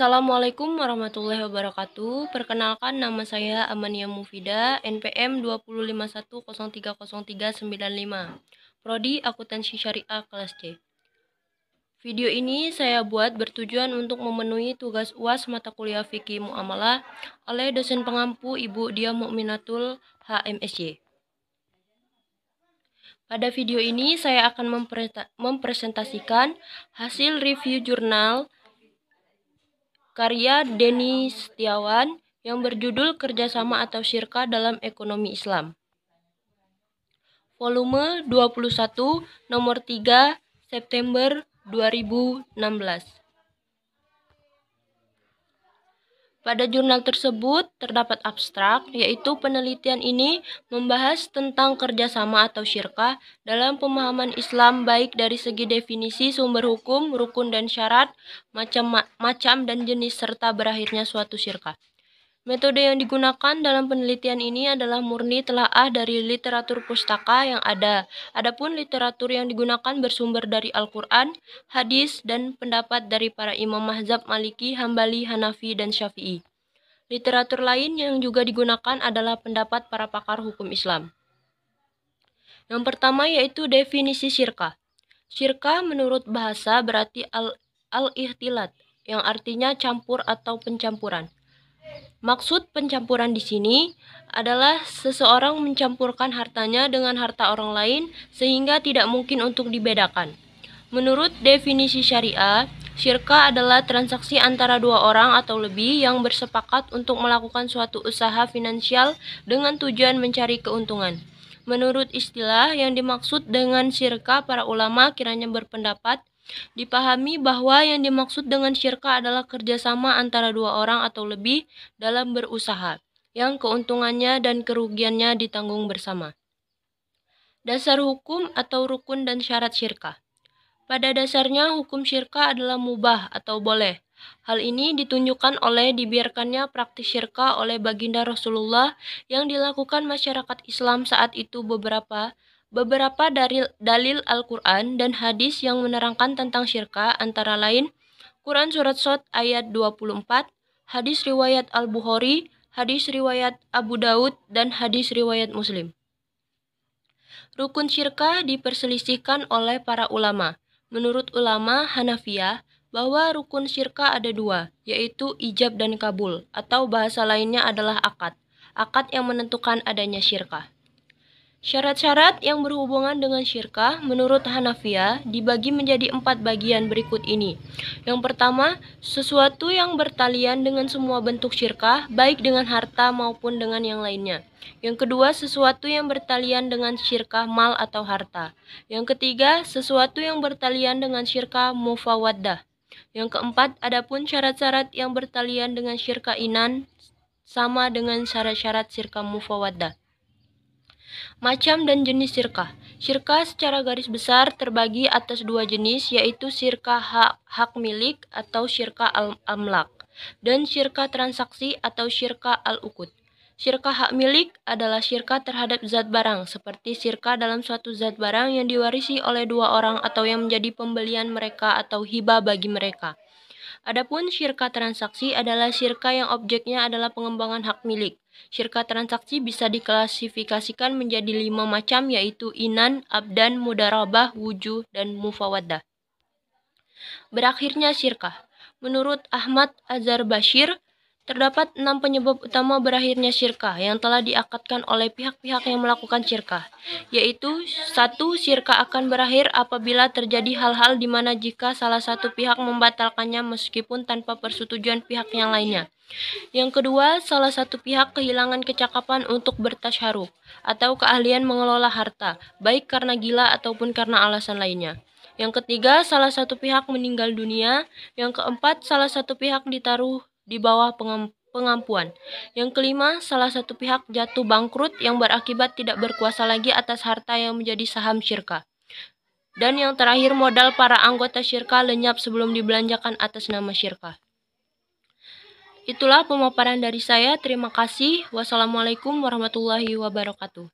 Assalamualaikum warahmatullahi wabarakatuh. Perkenalkan, nama saya Amania Mufida, NPM 20510300395, Prodi Akuntansi Syariah kelas C. Video ini saya buat bertujuan untuk memenuhi tugas UAS mata kuliah Fikih Muamalah oleh dosen pengampu Ibu Diah Mukminatul HMSY. Pada video ini saya akan mempresentasikan hasil review jurnal karya Denny Setiawan yang berjudul Kerjasama atau Syirkah dalam Ekonomi Islam. Volume 21, nomor 3, September 2016. Pada jurnal tersebut terdapat abstrak, yaitu penelitian ini membahas tentang kerjasama atau syirkah dalam pemahaman Islam baik dari segi definisi, sumber hukum, rukun dan syarat, macam dan jenis serta berakhirnya suatu syirkah. Metode yang digunakan dalam penelitian ini adalah murni telaah dari literatur pustaka yang ada. Adapun literatur yang digunakan bersumber dari Al-Quran, hadis, dan pendapat dari para imam mazhab Maliki, Hambali, Hanafi, dan Syafi'i. Literatur lain yang juga digunakan adalah pendapat para pakar hukum Islam. Yang pertama yaitu definisi syirkah. Syirkah menurut bahasa berarti al-ihtilat, yang artinya campur atau pencampuran. Maksud pencampuran di sini adalah seseorang mencampurkan hartanya dengan harta orang lain sehingga tidak mungkin untuk dibedakan. Menurut definisi syariah, syirkah adalah transaksi antara dua orang atau lebih yang bersepakat untuk melakukan suatu usaha finansial dengan tujuan mencari keuntungan. Menurut istilah yang dimaksud dengan syirkah, para ulama kiranya berpendapat dipahami bahwa yang dimaksud dengan syirkah adalah kerjasama antara dua orang atau lebih dalam berusaha, yang keuntungannya dan kerugiannya ditanggung bersama. Dasar hukum atau rukun dan syarat syirkah. Pada dasarnya hukum syirkah adalah mubah atau boleh. Hal ini ditunjukkan oleh dibiarkannya praktik syirkah oleh baginda Rasulullah yang dilakukan masyarakat Islam saat itu. Beberapa dalil Al-Quran dan hadis yang menerangkan tentang syirkah antara lain Quran Surat Shad ayat 24, hadis riwayat Al-Bukhari, hadis riwayat Abu Daud, dan hadis riwayat Muslim. Rukun syirkah diperselisihkan oleh para ulama. Menurut ulama Hanafiyah, bahwa rukun syirkah ada dua, yaitu ijab dan kabul, atau bahasa lainnya adalah akad. Akad yang menentukan adanya syirkah. Syarat-syarat yang berhubungan dengan syirkah menurut Hanafiyah dibagi menjadi 4 bagian berikut ini. Yang pertama, sesuatu yang bertalian dengan semua bentuk syirkah, baik dengan harta maupun dengan yang lainnya. Yang kedua, sesuatu yang bertalian dengan syirkah mal atau harta. Yang ketiga, sesuatu yang bertalian dengan syirkah mufawaddah. Yang keempat, adapun syarat-syarat yang bertalian dengan syirkah inan sama dengan syarat-syarat syirkah mufawaddah. Macam dan jenis syirkah. Syirkah secara garis besar terbagi atas dua jenis, yaitu syirkah hak milik atau syirkah al-amlak, dan syirkah transaksi atau syirkah al-uqud. Syirkah hak milik adalah syirkah terhadap zat barang, seperti syirkah dalam suatu zat barang yang diwarisi oleh dua orang atau yang menjadi pembelian mereka atau hibah bagi mereka. Adapun syirkah transaksi adalah syirkah yang objeknya adalah pengembangan hak milik. Syirkah transaksi bisa diklasifikasikan menjadi 5 macam, yaitu inan, abdan, mudarabah, wujuh, dan mufawaddah. Berakhirnya syirkah. Menurut Ahmad Azhar Bashir, terdapat 6 penyebab utama berakhirnya syirkah yang telah diakadkan oleh pihak-pihak yang melakukan syirkah, yaitu 1. Syirkah akan berakhir apabila terjadi hal-hal di mana jika salah satu pihak membatalkannya meskipun tanpa persetujuan pihak yang lainnya. Yang kedua, salah satu pihak kehilangan kecakapan untuk bertasyaruf atau keahlian mengelola harta, baik karena gila ataupun karena alasan lainnya. Yang ketiga, salah satu pihak meninggal dunia. Yang keempat, salah satu pihak ditaruh di bawah pengampuan. Yang kelima, salah satu pihak jatuh bangkrut yang berakibat tidak berkuasa lagi atas harta yang menjadi saham syirkah. Dan yang terakhir, modal para anggota syirkah lenyap sebelum dibelanjakan atas nama syirkah. Itulah pemaparan dari saya. Terima kasih. Wassalamualaikum warahmatullahi wabarakatuh.